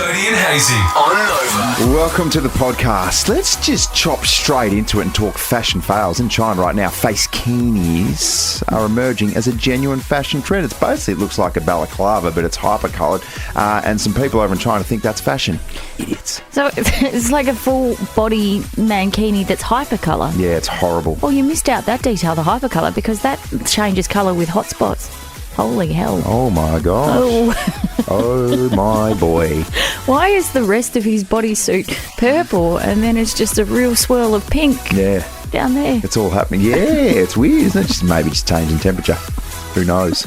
Jodie and Hayesy on Nova. Welcome to the podcast. Let's just chop straight into it and talk fashion fails. In China right now, face bikinis are emerging as a genuine fashion trend. It looks like a balaclava, but it's hyper-coloured. And some people over in China think that's fashion. Idiots. So it's like a full body mankini that's hypercolour. Yeah, it's horrible. Well, you missed out that detail, the hypercolour, because that changes colour with hot spots. Holy hell. Oh my gosh. Oh. Oh my boy. Why is the rest of his bodysuit purple and then it's just a real swirl of pink Yeah, down there? it's all happening. Yeah, it's weird, isn't it? Maybe just changing temperature. Who knows?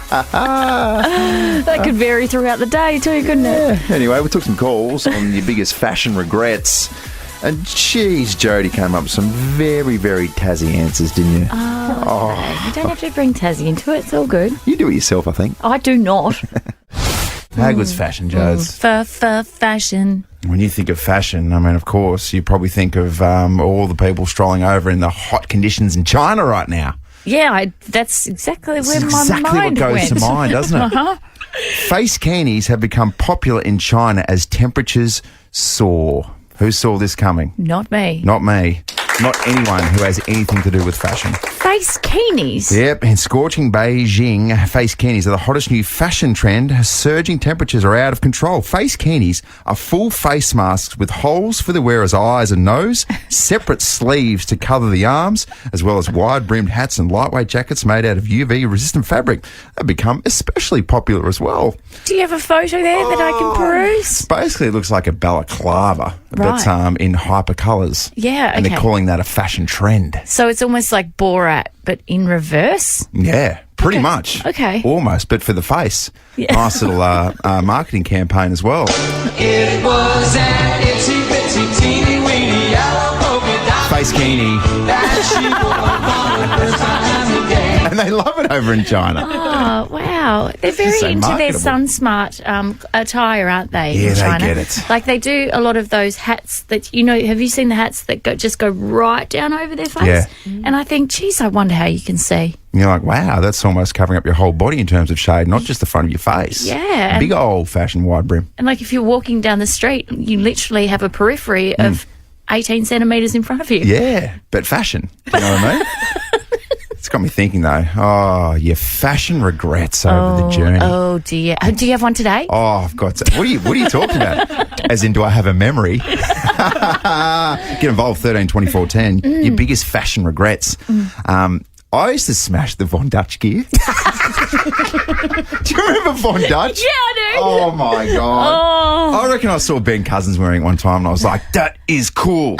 That could vary throughout the day too, couldn't it? Yeah. Anyway, we took some calls on your biggest fashion regrets. And geez, Jodie came up with some very, very Tassie answers, didn't you? You don't have to bring Tassie into it. It's all good. You do it yourself, I think. I do not. How good's fashion, Jodes? Fashion. When you think of fashion, I mean, of course, you probably think of all the people strolling over in the hot conditions in China right now. Yeah, that's exactly where my Exactly mind what goes went. to mind, doesn't it? Uh-huh. Face bikinis have become popular in China as temperatures soar. Who saw this coming? Not me. Not me. Not anyone who has anything to do with fashion. Face bikinis. Yep, in scorching Beijing, face bikinis are the hottest new fashion trend. Surging temperatures are out of control. Face bikinis are full face masks with holes for the wearer's eyes and nose, separate sleeves to cover the arms, as well as wide-brimmed hats and lightweight jackets made out of UV-resistant fabric. They've become especially popular as well. Do you have a photo there that I can peruse? Basically, it looks like a balaclava, but Right. in hyper colours. Yeah, And they're okay. calling that a fashion trend. So it's almost like Borat, but in reverse? Yeah, pretty much. Okay. Almost, but for the face. Yeah. Nice little marketing campaign as well. It was an itsy bitsy teeny weeny yellow polka dot Face bikini. that she wore for the first time today. And they love it over in China. Oh, wow. They're very so into their marketable. sun-smart attire, aren't they, Yeah, in they China? get it. Like, they do a lot of those hats that, have you seen the hats that just go right down over their face? Yeah. And I think, geez, I wonder how you can see. And you're like, wow, that's almost covering up your whole body in terms of shade, not just the front of your face. Yeah. Big old-fashioned wide brim. And, like, if you're walking down the street, you literally have a periphery of 18 centimetres in front of you. Yeah, but fashion. Do you know what I mean? It's got me thinking, though. Oh, your fashion regrets over the journey. Oh, dear. Do you have one today? Oh, I've got to. What are you talking about? As in, do I have a memory? Get involved, 13 24 10. Your biggest fashion regrets. I used to smash the Von Dutch gear. Do you remember Von Dutch? Yeah, I do. Oh, my God. I reckon I saw Ben Cousins wearing it one time and I was like, that is cool.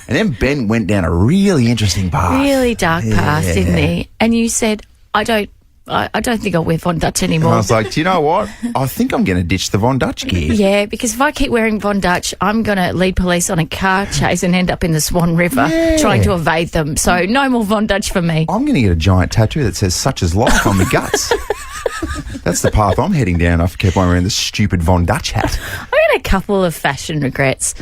And then Ben went down a really interesting path. Really dark past, didn't he? And you said, I don't think I'll wear Von Dutch And anymore. I was like, do you know what? I think I'm going to ditch the Von Dutch gear. Yeah, because if I keep wearing Von Dutch, I'm going to lead police on a car chase and end up in the Swan River trying to evade them. So no more Von Dutch for me. I'm going to get a giant tattoo that says "such is life" on my guts. That's the path I'm heading down. I keep on wearing this stupid Von Dutch hat. I got a couple of fashion regrets.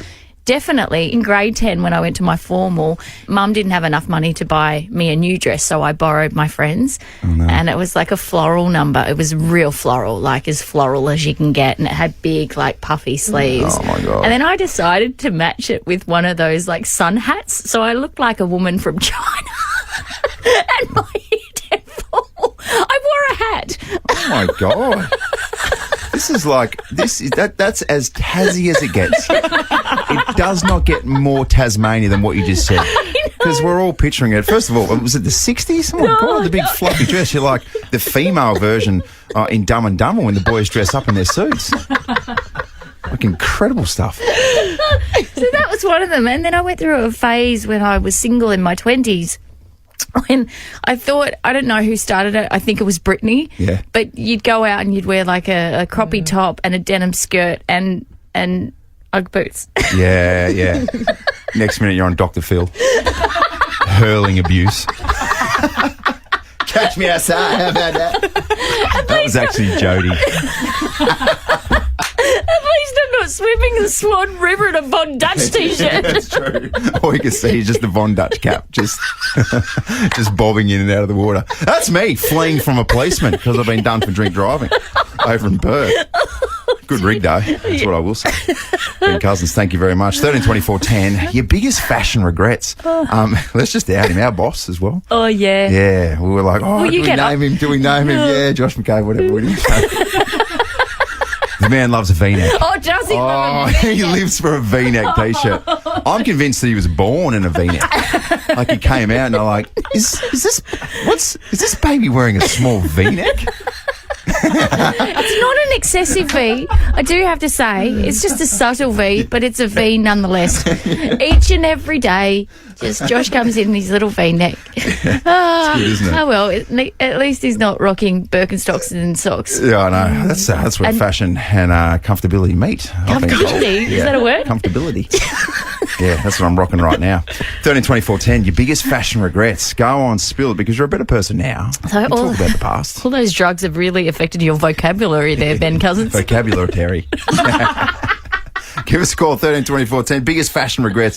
Definitely, in grade 10 when I went to my formal, Mum didn't have enough money to buy me a new dress, so I borrowed my friend's. And it was like a floral number. It was real floral, like as floral as you can get, and it had big, like, puffy sleeves. Oh, my God. And then I decided to match it with one of those, like, sun hats, so I looked like a woman from China. And my head had full. I wore a hat. Oh my God. That's as Tassie as it gets. It does not get more Tasmania than what you just said. Because we're all picturing it. First of all, was it the 60s? Oh my God, the big fluffy dress. You're like the female version in Dumb and Dumber when the boys dress up in their suits. Like incredible stuff. So that was one of them. And then I went through a phase when I was single in my 20s. When I thought, I don't know who started it, I think it was Britney. Yeah. But you'd go out and you'd wear like a croppy top and a denim skirt and Ugg boots. Yeah, yeah. Next minute you're on Dr. Phil. Hurling abuse. Catch me outside. How about that? That was actually Jodie. At least I'm not swimming the Swan River in a Von Dutch t-shirt. That's true. All you can see is just the Von Dutch cap, just bobbing in and out of the water. That's me fleeing from a policeman because I've been done for drink driving over in Perth. Good rig, though. That's what I will say. Ben Cousins, thank you very much. 13, 24, 10. Your biggest fashion regrets. Let's just out him, our boss as well. Oh, yeah. Yeah, we were like, do we name him? Do we name him? Yeah, Josh McCabe, whatever it is. The man loves a V-neck. Oh, does he? He lives for a V-neck T-shirt. I'm convinced that he was born in a V-neck. Like he came out and I'm like, is this baby wearing a small V-neck? It's not an excessive V, I do have to say. It's just a subtle V, but it's a V nonetheless. Each and every day, just Josh comes in his little V-neck. It's good, isn't it? Oh, well, at least he's not rocking Birkenstocks and socks. Yeah, I know. That's where fashion and comfortability meet. Comfortability? Is that a word? Comfortability. Yeah, that's what I'm rocking right now. 13, 24, 10. Your biggest fashion regrets. Go on, spill it, because you're a better person now. So Talk about the past. All those drugs have really affected your vocabulary there, Ben Cousins. Vocabulary. Give us a call, 13 24 10. Biggest fashion regrets.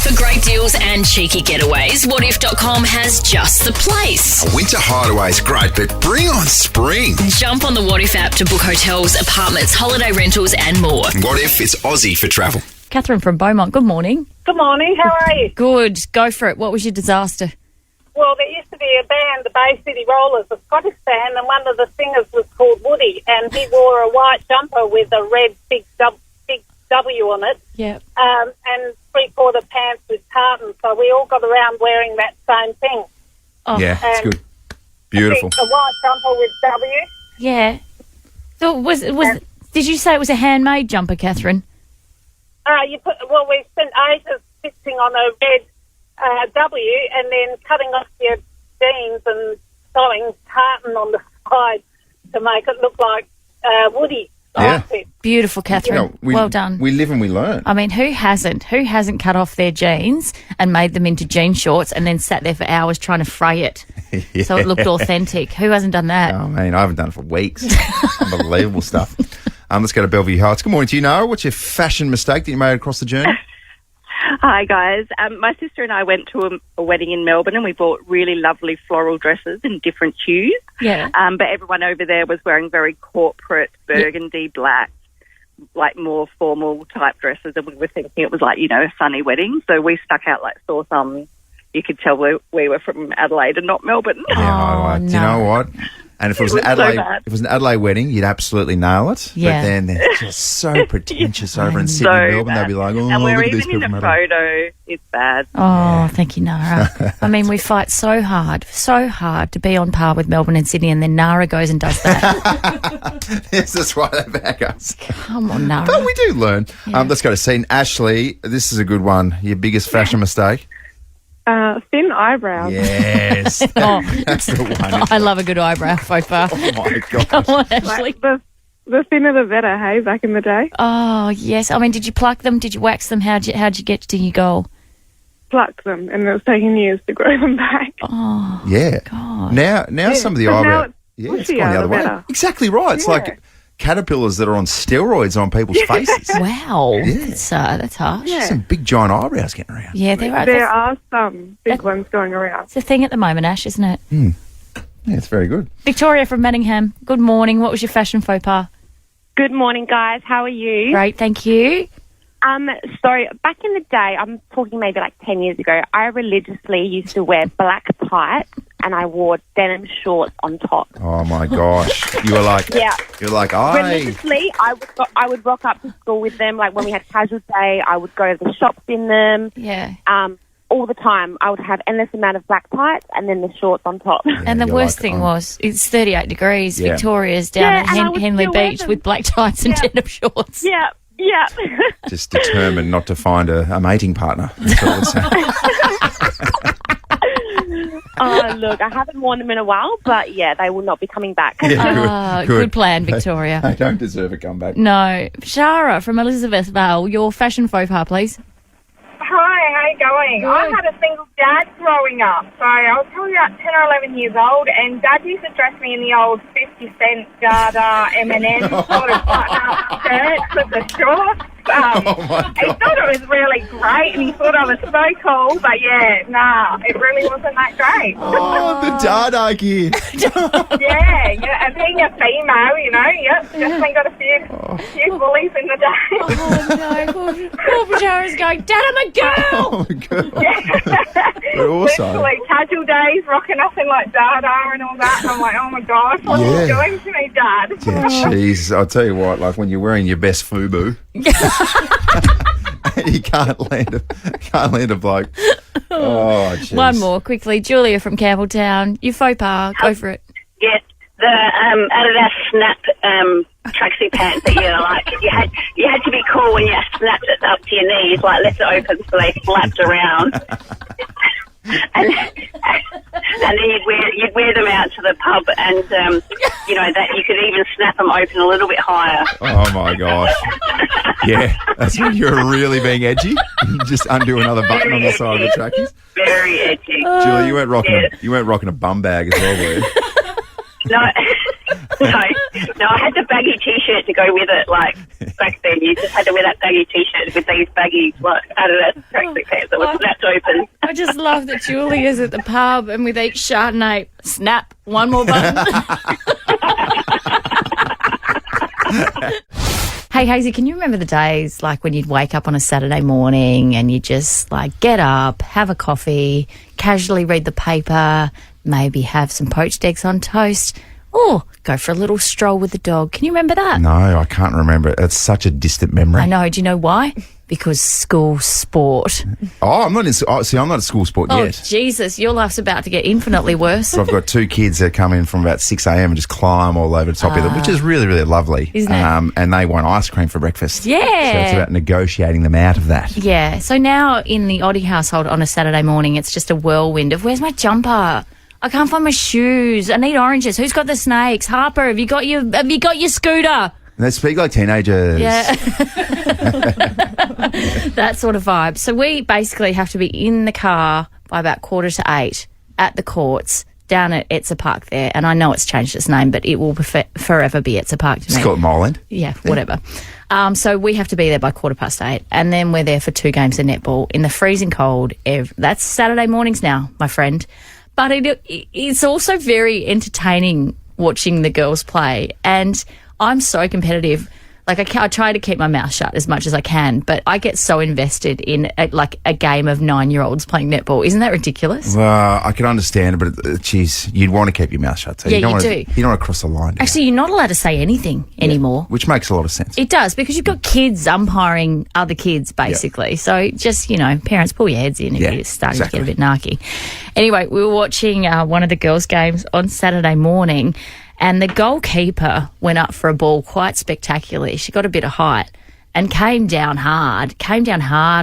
For great deals and cheeky getaways, whatif.com has just the place. Winter hideaway's great, but bring on spring. Jump on the What If app to book hotels, apartments, holiday rentals and more. What if it's Aussie for travel? Catherine from Beaumont, good morning. Good morning, how are you? Good, go for it. What was your disaster? Well, there used to be a band, the Bay City Rollers, a Scottish band, and one of the singers was called Woody, and he wore a white jumper with a red big W on it, Yeah. and three-quarter pants with tartan, so we all got around wearing that same thing. Oh, Yeah, it's good. Beautiful. A white jumper with W. yeah. So did you say it was a handmade jumper, Catherine? We spent ages fixing on a red W and then cutting off your jeans and sewing tartan on the side to make it look like Woody. Yeah. outfit. Beautiful, Catherine. Well done. We live and we learn. I mean, who hasn't? Who hasn't cut off their jeans and made them into jean shorts and then sat there for hours trying to fray it so it looked authentic? Who hasn't done that? Oh, man, I haven't done it for weeks. Unbelievable stuff. Let's go to Bellevue Heights. Good morning to you, Noah. What's your fashion mistake that you made across the journey? Hi, guys. My sister and I went to a wedding in Melbourne and we bought really lovely floral dresses in different hues. Yeah. But everyone over there was wearing very corporate burgundy, black, like more formal type dresses. And we were thinking it was like, a sunny wedding. So we stuck out saw some. You could tell we were from Adelaide and not Melbourne. Yeah, do you know what? And if it was an Adelaide wedding, you'd absolutely nail it. Yeah. But then they're just so pretentious over in Sydney, Melbourne. They'd be like, oh, and we're look at these even people in from a Adelaide. photo. It's bad. Oh, thank you, Nara. I mean, we fight so hard to be on par with Melbourne and Sydney, and then Nara goes and does that. Yes, that's why they back us. Come on, Nara. But we do learn. Let's go to scene. Ashley, this is a good one. Your biggest fashion mistake? Thin eyebrows. Yes. That's the one. I love a good eyebrow faux pas. Oh, my God. Come on, Ashley. The thinner the better, hey, back in the day. Oh, yes. I mean, did you pluck them? Did you wax them? How'd you get to your goal? Plucked them, and it was taking years to grow them back. Oh, Yeah. God. Now some of the but now eyebrow. it's It's gone the bushier, other way. better. Exactly right. It's like caterpillars that are on steroids on people's faces. Wow. That's harsh. Yeah. Some big giant eyebrows getting around. Yeah, there are. There are some big ones going around. It's a thing at the moment, Ash, isn't it? Yeah, it's very good. Victoria from Manningham. Good morning. What was your fashion faux pas? Good morning, guys. How are you? Great, thank you. So back in the day, I'm talking maybe like 10 years ago, I religiously used to wear black tights and I wore denim shorts on top. Oh my gosh! You were like, you're like, Religiously, I would rock up to school with them. Like when we had casual day, I would go to the shops in them. Yeah. All the time, I would have endless amount of black tights and then the shorts on top. And the you're worst like, thing was, it's 38 degrees. Yeah. Victoria's down Yeah, at and I would Henley still wear Beach them. with black tights and denim shorts. Yeah. just determined not to find a mating partner. That's what I would say. Oh, look, I haven't worn them in a while, but yeah, they will not be coming back. Good plan, Victoria. I don't deserve a comeback. No. Shara from Elizabeth Vale, your fashion faux pas, please. Hi, how you going? Good. I had a single dad growing up, so I was probably about 10 or 11 years old, and Dad used to dress me in the old 50 Cent Garda M&M sort of button-up shirts with the shorts. He thought it was really great and he thought I was so cool, but it really wasn't that great. Oh, the Dada gear. yeah, and being a female, definitely got a few bullies in the day. Oh, no. Poor Pajara's going, Dad, I'm a girl. Oh, my God. But also, literally casual days, rocking up in like Dada and all that. And I'm like, oh my gosh, what are you doing to me, Dad? yeah, jeez, I'll tell you what, like when you're wearing your best FUBU, you can't land a bloke. Oh, jeez. One more, quickly. Julia from Campbelltown. Your faux pas, go for it. Yes, the Adidas Snap tracksuit pants that you had to be cool when you snapped it up to your knees, like left it open so they flapped around. And then you'd wear them out to the pub, and that you could even snap them open a little bit higher. Oh my gosh! Yeah, that's when you're really being edgy. You just undo another button on the side of the trackies. Very edgy. Julie, you weren't rocking a bum bag as well, were you? No, I had the baggy T-shirt to go with it. Like back then, you just had to wear that baggy T-shirt with these baggy, Adidas tracksuit pants that were snapped open. I just love that Julia's at the pub and with each Chardonnay, snap, one more button. Hey, Hayesy, can you remember the days like when you'd wake up on a Saturday morning and you just like get up, have a coffee, casually read the paper, maybe have some poached eggs on toast, or go for a little stroll with the dog? Can you remember that? No, I can't remember it. It's such a distant memory. I know. Do you know why? Because school sport. Oh, I'm not at school sport Oh, yet. Jesus, your life's about to get infinitely worse. So I've got two kids that come in from about 6 a.m. and just climb all over the top of them, which is really, really lovely. Isn't it? And they want ice cream for breakfast. Yeah. So it's about negotiating them out of that. Yeah. So now in the Oddie household on a Saturday morning, it's just a whirlwind of where's my jumper? I can't find my shoes. I need oranges. Who's got the snakes? Harper, have you got your scooter? They speak like teenagers. Yeah. That sort of vibe. So we basically have to be in the car by about 7:45 at the courts down at Etzer Park there. And I know it's changed its name, but it will forever be Etzer Park to me. It's called Moreland. Yeah, whatever. So we have to be there by 8:15. And then we're there for 2 games of netball in the freezing cold. That's Saturday mornings now, my friend. But it's also very entertaining watching the girls play. And I'm so competitive. Like, I try to keep my mouth shut as much as I can, but I get so invested in, a game of 9-year-olds playing netball. Isn't that ridiculous? Well, I can understand it, but, geez, you'd want to keep your mouth shut. So Yeah, you you do. You don't want to cross the line. Actually, you're not allowed to say anything anymore. Which makes a lot of sense. It does, because you've got kids umpiring other kids, basically. Yeah. So just, parents, pull your heads in if you're starting to get a bit narky. Anyway, we were watching one of the girls' games on Saturday morning, and the goalkeeper went up for a ball quite spectacularly. She got a bit of height and came down hard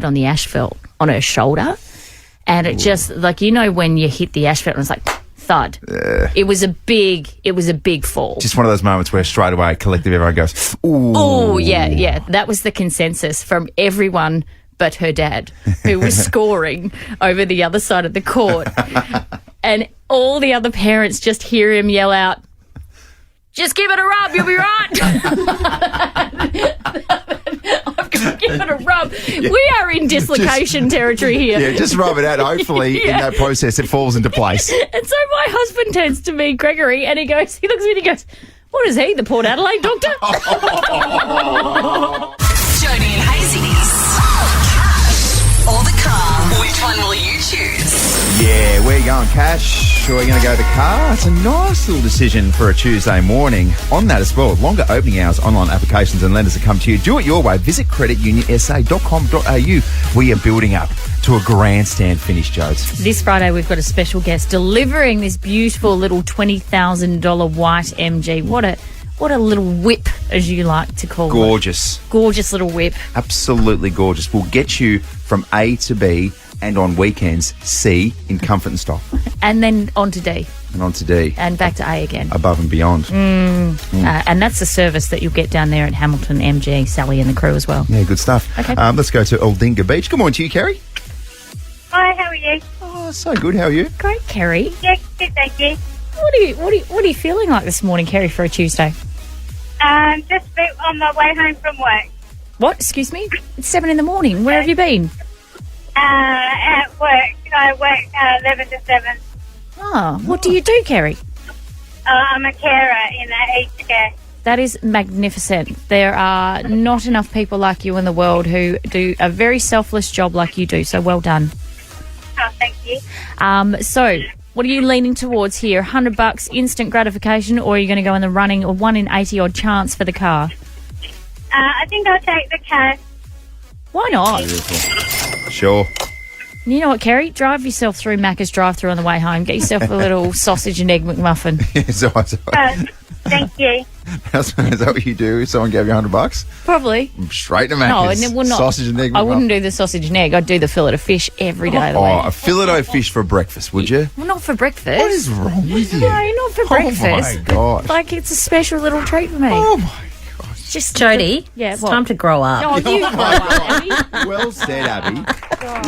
on the asphalt on her shoulder. And it just, when you hit the asphalt and it's like, thud. It was a big fall. Just one of those moments where straight away, collectively, everyone goes, ooh. Oh, yeah. That was the consensus from everyone but her dad, who was scoring over the other side of the court. And all the other parents just hear him yell out, "Just give it a rub, you'll be right." I've got to give it a rub. Yeah. We are in dislocation territory here. Yeah, just rub it out. Hopefully, in that process, it falls into place. And so my husband turns to me, Gregory, and he looks at me and he goes, "What is he, the Port Adelaide doctor?" Jodie and Hayesy. Cash or the car? Which one will you choose? Yeah, we're going cash, or we're going to go the car. It's a nice little decision for a Tuesday morning. On that as well, longer opening hours, online applications and lenders that come to you. Do it your way. Visit creditunionsa.com.au. We are building up to a grandstand finish, Jodes. This Friday, we've got a special guest delivering this beautiful little $20,000 white MG. What a little whip, as you like to call it. Gorgeous. Gorgeous little whip. Absolutely gorgeous. We'll get you from A to B and on weekends C in comfort and style. And then on to D. And on to D. And back to A again. Above and beyond. And that's the service that you'll get down there at Hamilton MG, Sally and the crew as well. Yeah, good stuff. Okay. Let's go to Aldinga Beach. Good morning to you, Kerry. Hi, how are you? Oh, so good. How are you? Great, Kerry. Yeah, good, thank you. What are you feeling like this morning, Kerry, for a Tuesday? Just on my way home from work. What? Excuse me? It's 7 in the morning. Where have you been? At work. I work 11 to 7. Oh, what do you do, Kerry? I'm a carer in aged care. That is magnificent. There are not enough people like you in the world who do a very selfless job like you do, so well done. Oh, thank you. So, what are you leaning towards here? $100 instant gratification, or are you going to go in the running, or 1 in 80 odd chance for the car? I think I'll take the cash. Why not? Beautiful. Sure. You know what, Kerry? Drive yourself through Macca's drive-through on the way home. Get yourself a little sausage and egg McMuffin. Thank you. Is that what you do if someone gave you $100? Probably. Straight to Macca's. No, and it will not. Sausage and egg McMuffin. I wouldn't do the sausage and egg. I'd do the fillet of fish every day of the week. A fillet of fish for breakfast, would you? Well, not for breakfast. What is wrong with you? No, not for breakfast. Oh, my God. Like, it's a special little treat for me. Oh, my Just Jodie, yeah, it's time to grow up. No, you grow up, Abby. Well said, Abby.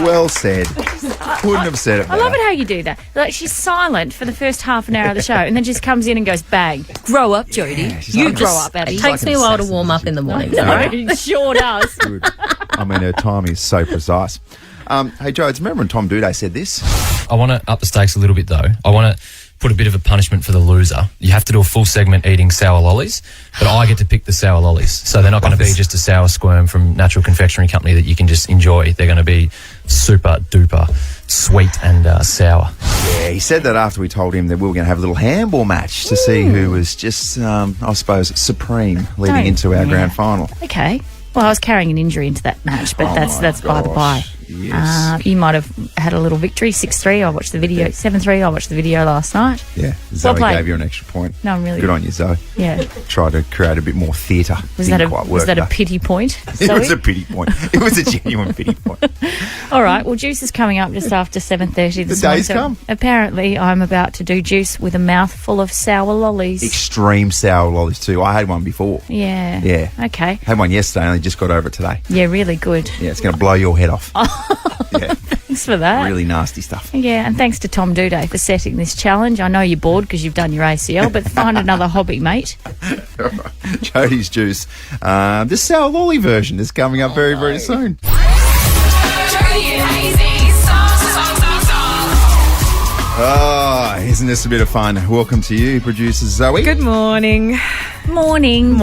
Well said. Couldn't have said it I better. love it how you do that. Like, she's silent for the first half an hour of the show and then just comes in and goes, bang. Grow up, Jodie. You grow up, Abby. It takes me a while to warm up in the morning. No, it sure does. Good. I mean, her timing is so precise. Hey, Joe, remember when Tom Duday said this? I want to up the stakes a little bit, though. I want to put a bit of a punishment for the loser. You have to do a full segment eating sour lollies, but I get to pick the sour lollies. So they're not going to be just a sour squirm from Natural Confectionery Company that you can just enjoy. They're going to be super duper sweet and sour. Yeah, he said that after we told him that we were going to have a little handball match to see who was just, I suppose, supreme leading into our grand final. Okay. Well, I was carrying an injury into that match, but that's by the by. Yes. You might have had a little victory, 6-3. I watched the video, 7-3. I watched the video last night. Yeah, Well Zoe played. gave you an extra point. No, I'm really good on you, Zoe. Yeah. Try to create a bit more theatre. Was Didn't that quite a work, though. pity point? It Zoe? was a pity point. It was a genuine pity point. All right. Well, Juice is coming up just after 7:30 this The morning. day's come. Apparently, I'm about to do Juice with a mouthful of sour lollies. Extreme sour lollies too. I had one before. Yeah. Yeah. Okay. Had one yesterday and only just got over it today. Yeah, really good. Yeah, it's going to blow your head off. Yeah. Thanks for that. Really nasty stuff. Yeah, and thanks to Tom Duday for setting this challenge. I know you're bored because you've done your ACL, but find another hobby, mate. Jodies Juice. The sour lolly version is coming up very, very soon. Jodie and Hayesy. Oh, isn't this a bit of fun? Welcome to you, producer Zoe. Good morning. Morning.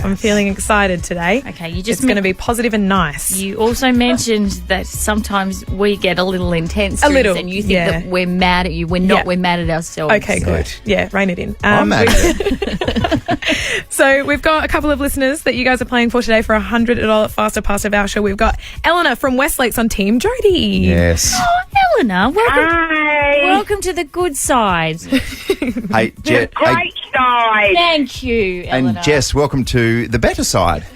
I'm feeling excited today. Okay, you just it's going to be positive and nice. You also mentioned that sometimes we get a little intense. A little, and you think yeah. that we're mad at you. We're not. Yeah. We're mad at ourselves. Okay, good. Yeah, rein it in. I'm mad at you. So we've got a couple of listeners that you guys are playing for today for a $100 Faster Pass voucher. We've got Eleanor from Westlakes on Team Jodie. Yes. Oh, Eleanor, welcome. Hi. Welcome to the good side. Hey, Jet. Great side. Thank you, Eleanor. And Jess, welcome to the better side.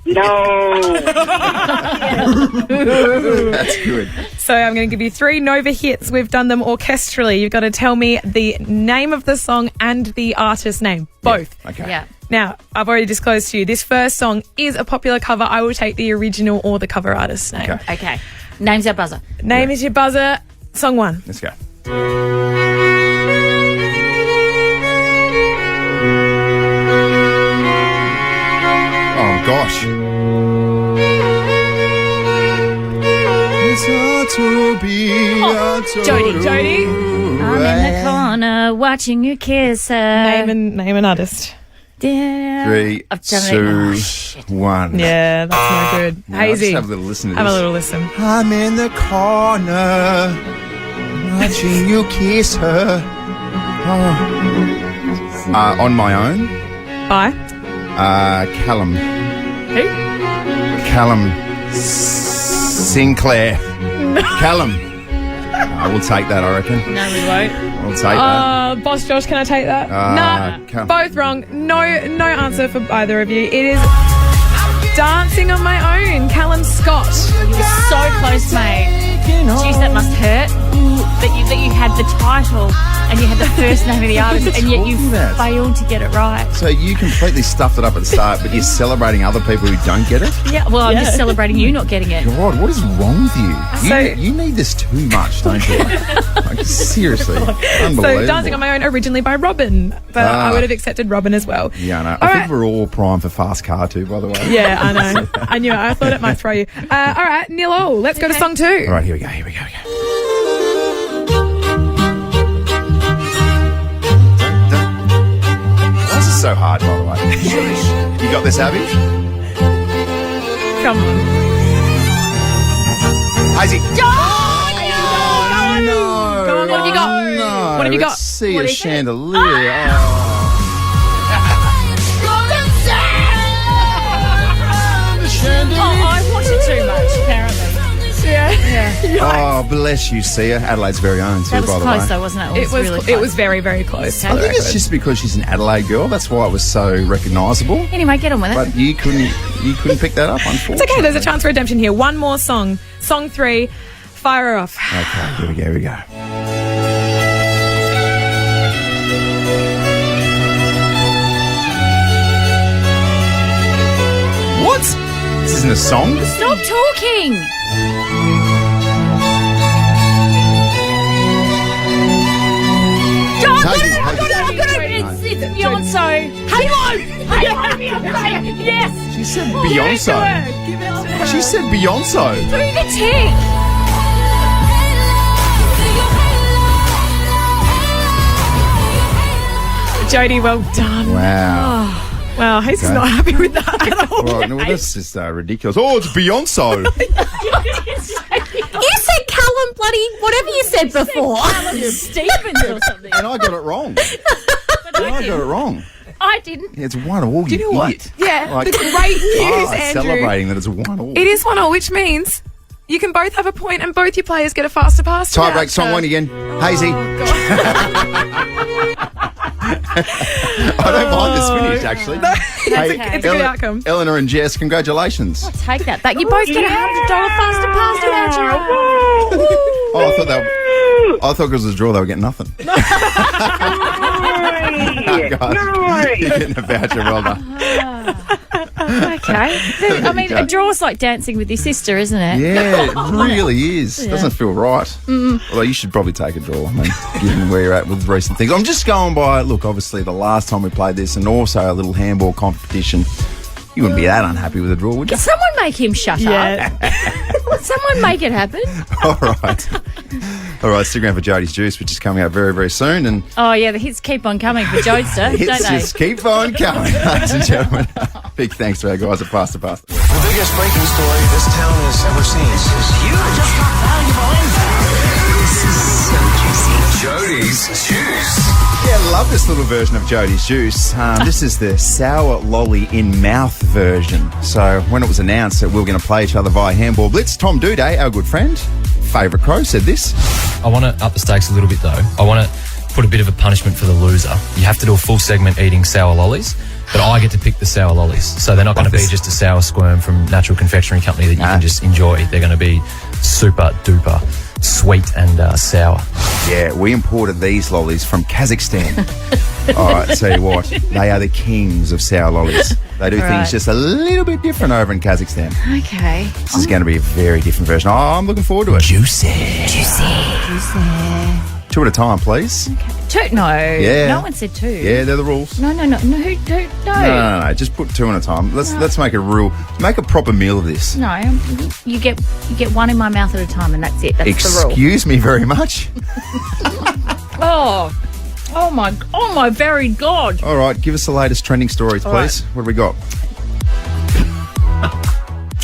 No. That's good. So I'm going to give you 3 Nova hits. We've done them orchestrally. You've got to tell me the name of the song and the artist name. Both. Yeah. Okay. Yeah. Now, I've already disclosed to you, this first song is a popular cover. I will take the original or the cover artist's name. Okay. Okay. Name's our buzzer. Name is your buzzer. Song 1. Let's go. Oh, gosh. It's hard to be. Jodie. I'm in the corner watching you kiss her. Name an artist. 3, I've done it. 2, 1. Yeah, that's no good. Now, let's Hazy. have a little listen to Have this. a little listen. I'm in the corner watching you kiss her. Oh. On my own. Bye. Callum. Who? Callum Sinclair. Callum. We'll take that, I reckon. No, we won't. We'll take that. Boss Josh, can I take that? Come. Both wrong. No answer for either of you. It is Dancing on My Own, Callum Scott. So close, mate. Jeez, that must hurt. that you had the title and you had the first name of the artist, and yet you talking about? failed to get it right. So you completely stuffed it up at the start, but you're celebrating other people who don't get it? Yeah, well, I'm just celebrating you not getting it. God, what is wrong with you? You need this too much, don't you? Like, seriously. Unbelievable. So Dancing on My Own, originally by Robin, but I would have accepted Robin as well. Yeah, I know. I think we're all primed for Fast Car too, by the way. Yeah, I know. I knew it. I thought it might throw you. All right, Nilo, let's go to song 2. All right, here we go. This is so hard, by the way. You got this, Abby? Come on. Hayesy. Go on, what have you got? No. What have you got? Let's see What a do you think? chandelier. I watched it too much, apparently. Oh, bless you, Sia. Adelaide's very own, too, That was by the close, way. though, wasn't it? It was really it was very, very close. I think it's just because she's an Adelaide girl. That's why it was so recognisable. Anyway, get on with it. But you couldn't pick that up, unfortunately. It's okay, there's a chance for redemption here. One more song. Song 3, fire her off. Okay, here we go. What? This isn't a song? Stop talking! It's Beyonce. Halo! Yes! She said Beyonce. Give it to her. She said Beyonce. Do the tick! Jodie, well done. Wow. Wow, Hayes is not happy with that at all. Well, no, that's just ridiculous. Oh, it's Beyonce. You said Callum bloody whatever you said before. Callum Stevens or something. And I got it wrong. I didn't. It's 1-1. Do you know what? idiot. Yeah, Like, the great news, Andrew. celebrating that it's 1-1. It is 1-0, which means you can both have a point and both your players get a faster pass. Tie break, song 1 again. Hayesy. I don't mind this finish, actually. It's a good outcome. Eleanor and Jess, congratulations. I'll take that back. You both get $100 faster pass voucher. Oh, I thought because it was a draw, they were getting nothing. Guys, you're getting a voucher, well done. Okay. I mean, a draw's like dancing with your sister, isn't it? Yeah, it really is. Yeah. Doesn't feel right. Although you should probably take a draw, I mean, given where you're at with recent things. I'm just going by, look, obviously the last time we played this and also a little handball competition, you wouldn't be that unhappy with a draw, would you? Can someone make him shut up? Someone make it happen. All right, stick around for Jodies Juice, which is coming out very, very soon. And Oh, yeah, the hits keep on coming for Jodester, don't hits they? just keep on coming, ladies and gentlemen. Big thanks to our guys at Pasta Pasta. The biggest breaking story this town has ever seen. This is huge. Just got valuable info. This is so juicy. Jodies Juice. Yeah, love this little version of Jodies Juice. This is the sour lolly in mouth version. So when it was announced that we were going to play each other via handball blitz, Tom Duday, our good friend, favourite crow, said this. I want to up the stakes a little bit though. I want to put a bit of a punishment for the loser. You have to do a full segment eating sour lollies, but I get to pick the sour lollies. So they're not going to be just a sour squirm from Natural Confectionery Company that you can just enjoy. They're going to be super duper sweet and sour. Yeah, we imported these lollies from Kazakhstan. All right, tell you what, they are the kings of sour lollies. They do Right. things just a little bit different over in Kazakhstan. Okay. This is going to be a very different version. Oh, I'm looking forward to it. Juicy. 2 at a time, please. Two? No. Yeah. No one said 2. Yeah, they're the rules. No. No. No. Just put 2 at a time. Let's make a proper meal of this. No, you get one in my mouth at a time, and that's it. That's the rule. Excuse me very much. Oh my very God. All right, give us the latest trending stories, All please. What have we got?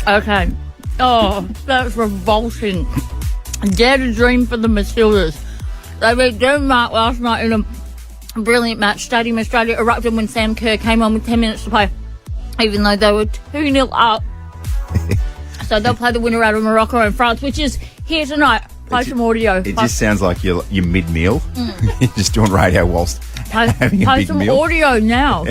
Okay. Oh, that's revolting. Dare to dream for the Matildas. They beat Denmark last night in a brilliant match. Stadium Australia erupted when Sam Kerr came on with 10 minutes to play, even though they were 2-0 up. So they'll play the winner out of Morocco and France, which is here tonight. Play some audio. It just sounds like you're mid-meal. You're just doing radio whilst having a Play big some meal. audio now.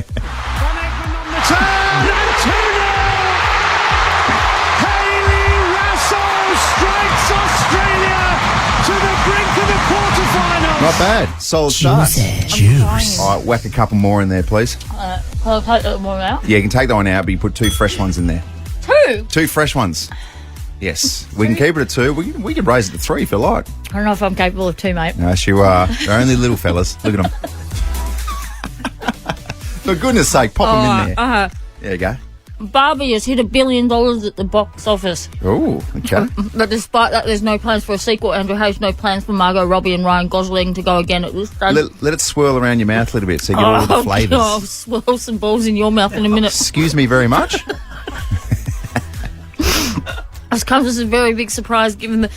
Hayley Russell strikes Australia to the brink of the quarterfinals. Not bad. Solid start. Juice. All right, whack a couple more in there, please. Can I take that one out? Yeah, you can take that one out, but you put 2 fresh ones in there. 2? 2 fresh ones. Yes. We can keep it at 2. We can raise it to 3 if you like. I don't know if I'm capable of 2, mate. Yes, you are. They're only little fellas. Look at them. For goodness sake, pop them in there. There you go. Barbie has hit $1 billion at the box office. Oh, okay. But despite that, there's no plans for a sequel. Andrew has no plans for Margot Robbie and Ryan Gosling to go again at this stage. Let it swirl around your mouth a little bit so you get all the flavours. I'll swirl some balls in your mouth in a minute. Excuse me very much. This comes as a very big surprise given the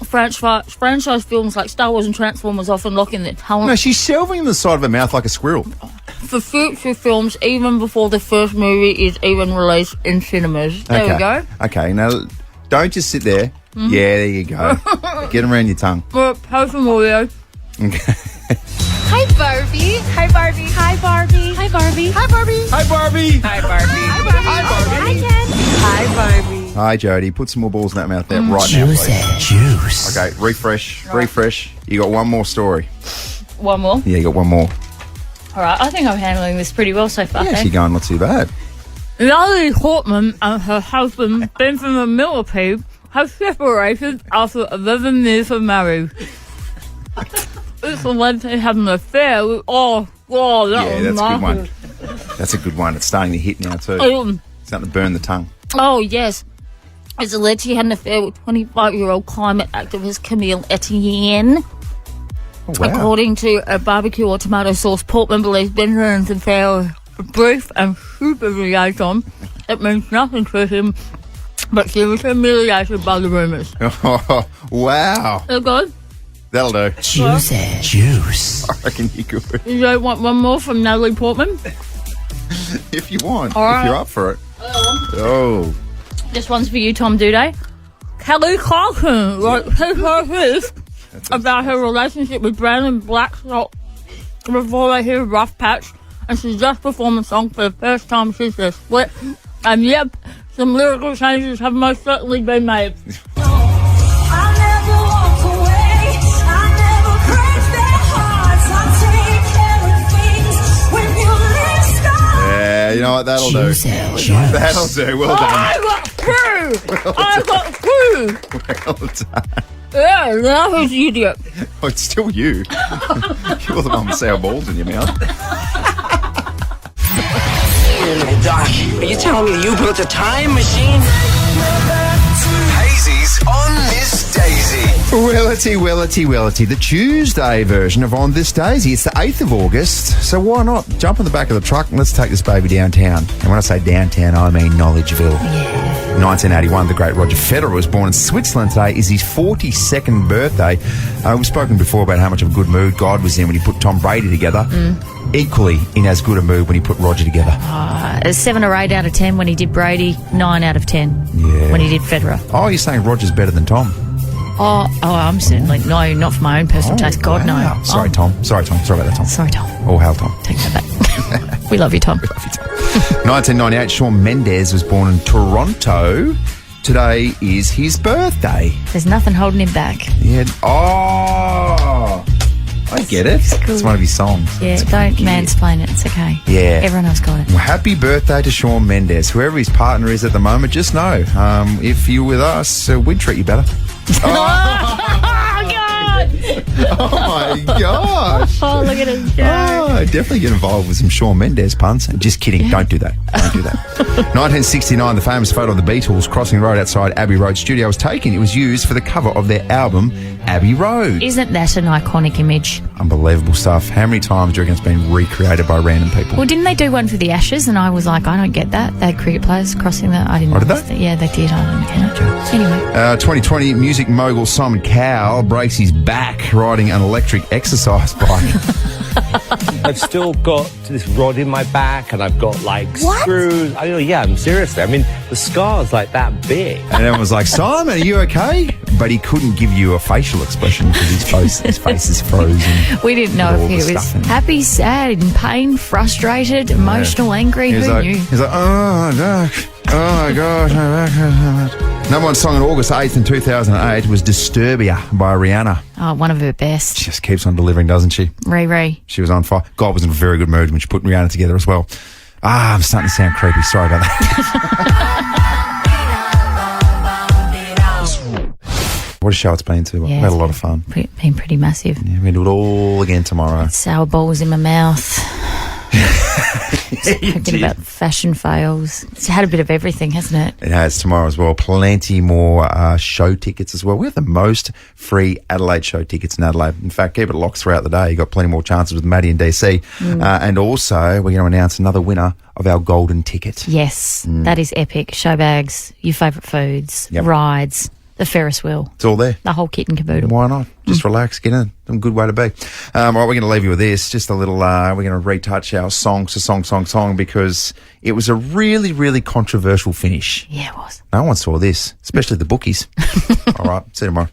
franchise films like Star Wars and Transformers often lock in their talent. No, she's shelving the side of her mouth like a squirrel. For future films, even before the first movie is even released in cinemas. There we go. Okay, now don't just sit there. Mhm. Yeah, there you go. Get them around your tongue. Pay some audio. Okay. Hi, Barbie. Hi, Barbie. Hi, Barbie. Hi, Barbie. Hi, Barbie. Hi, Barbie. Hi, Barbie. Hi, Barbie. Hi, Ken. Hi, Barbie. Hi, Jodie. Put some more balls in that mouth there right now, please. Juice. Okay, refresh. You got one more story. One more. Yeah, you got one more. All right, I think I'm handling this pretty well so far. Yeah, you're going not too bad. Natalie Portman and her husband, Benjamin Millipede, have separated after 11 years of marriage. It's alleged they had an affair with... Oh, that Yeah, was that's a good one. nasty. That's a good one. It's starting to hit now, too. Starting to burn the tongue. Oh, yes. It's alleged he had an affair with 25-year-old climate activist Camille Etienne. Oh, wow. According to a barbecue or tomato sauce, Portman believes Benjamin's affair was brief and supervision. It means nothing to him, but she was humiliated by the rumours. Oh, wow. They're good. That'll do. Juice. I reckon you could. You don't want one more from Natalie Portman? If you want. All right. If you're up for it. Oh. This one's for you, Tom Duday. Kelly Clarkson wrote her piece about her relationship with Brandon Blackstock before they hit a rough patch, and she just performed a song for the first time since their split. And yep, some lyrical changes have most certainly been made. Yeah, you know what? That'll do. That'll do. Well done. I got through! I got through! Well done. Yeah, now who's the idiot? Oh, it's still you. You're the one with sour balls in your mouth. Doc, are you telling me you built a time machine? Hazy's on this Daysey. Wellity. The Tuesday version of On This Daisy. It's the 8th of August, so why not jump in the back of the truck and let's take this baby downtown. And when I say downtown, I mean Knowledgeville. Yeah. 1981, the great Roger Federer was born in Switzerland. Today is his 42nd birthday. We've spoken before about how much of a good mood God was in when he put Tom Brady together. Equally in as good a mood when he put Roger together. 7 or 8 out of 10 when he did Brady, 9 out of 10 when he did Federer. Oh, you're saying Roger's better than Tom? Oh, I'm certainly no, not for my own personal taste. God, wow. no. Sorry, Tom. Sorry about that, Tom. Sorry, Tom. Oh, hail Tom. Take that back. We love you, Tom. 1998, Shawn Mendes was born in Toronto. Today is his birthday. There's nothing holding him back. Yeah. Oh, I get it. It's one of his songs. Yeah, don't mansplain it. It's okay. Yeah. Everyone else got it. Well, happy birthday to Shawn Mendes. Whoever his partner is at the moment, just know, if you're with us, we'd treat you better. Oh, God! Oh, my gosh. Oh, look at him go. Oh, definitely get involved with some Shawn Mendes puns. Just kidding. Don't do that. 1969, the famous photo of the Beatles crossing the road outside Abbey Road studio was taken. It was used for the cover of their album, Abbey Road. Isn't that an iconic image? Unbelievable stuff. How many times do you reckon it's been recreated by random people? Well, didn't they do one for the Ashes? And I was like, I don't get that. They had cricket players crossing that. I didn't know. Did they? Yeah, they did. I don't get it. Anyway. 2020, music mogul Simon Cowell breaks his back riding an electric exercise bike. I've still got this rod in my back and I've got screws. I'm seriously. I mean, the scar's like that big. And everyone was like, Simon, are you okay? But he couldn't give you a facial expression because his face is frozen. We didn't know if he was happy, sad, in pain, frustrated, emotional, angry. Who knew? He's like, oh, Doc. Oh, my gosh, my back hurts. Number one song on August 8th in 2008 was Disturbia by Rihanna. Oh, one of her best. She just keeps on delivering, doesn't she? Ray. She was on fire. God was in a very good mood when she put Rihanna together as well. I'm starting to sound creepy. Sorry about that. What a show it's been too. Yeah, we had a lot of fun. Been pretty massive. Yeah, we're going to do it all again tomorrow. Sour balls in my mouth. Talking about fashion fails. It's had a bit of everything, hasn't it? It has tomorrow as well. Plenty more show tickets as well. We have the most free Adelaide show tickets in Adelaide. In fact, keep it locked throughout the day. You've got plenty more chances with Maddie and Daysey. And also, we're going to announce another winner of our golden ticket. Yes, that is epic. Show bags, your favourite foods, rides, the Ferris wheel. It's all there. The whole kit and caboodle. Why not? Just relax, get in. A good way to be. All right, we're going to leave you with this. Just a little, we're going to retouch our song because it was a really, really controversial finish. Yeah, it was. No one saw this, especially the bookies. All right, see you tomorrow.